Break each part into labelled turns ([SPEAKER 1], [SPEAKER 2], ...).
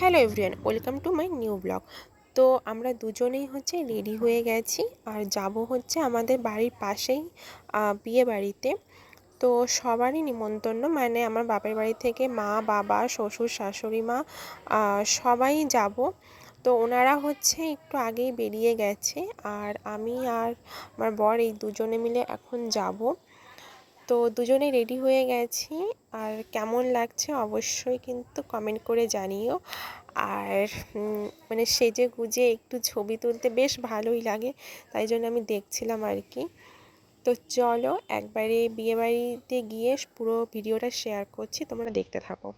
[SPEAKER 1] Hello everyone, welcome to my new blog. তো আমরা দুজনেই রেডি হয়ে গেছি আর যাব আমাদের বাড়ির পাশেই বিয়ে বাড়িতে। তো সবারই নিমন্ত্রণ, মানে আমার বাপের বাড়ি থেকে মা, বাবা, শ্বশুর, শাশুড়ি মা সবাই যাব। তো ওনারা একটু আগেই বেরিয়ে গেছে আর আমি আর আমার বর এই দুজনে মিলে এখন যাব। তো দুজনে রেডি হয়ে গেছি আর কেমন লাগছে অবশ্যই কিন্তু কমেন্ট করে জানিও। আর মানে সেজে গুজে একটু ছবি তুলতে বেশ ভালোই লাগে, তাই জন্য আমি দেখছিলাম আর কি। তো চলো একবারে বিয়েবাড়িতে গিয়ে পুরো ভিডিওটা শেয়ার করছি, তোমরা দেখতে থাকো।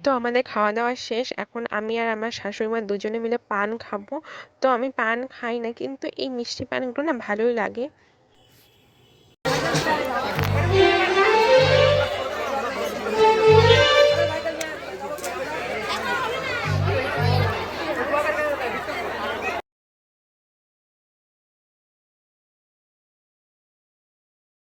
[SPEAKER 1] তো আমাদের খাওয়া দাওয়া শেষ, এখন আমি আর আমার শাশুড়ি মা দুজনে মিলে পান খাবো। তো আমি পান খাই না, কিন্তু এই মিষ্টি পানগুলো না ভালোই লাগে।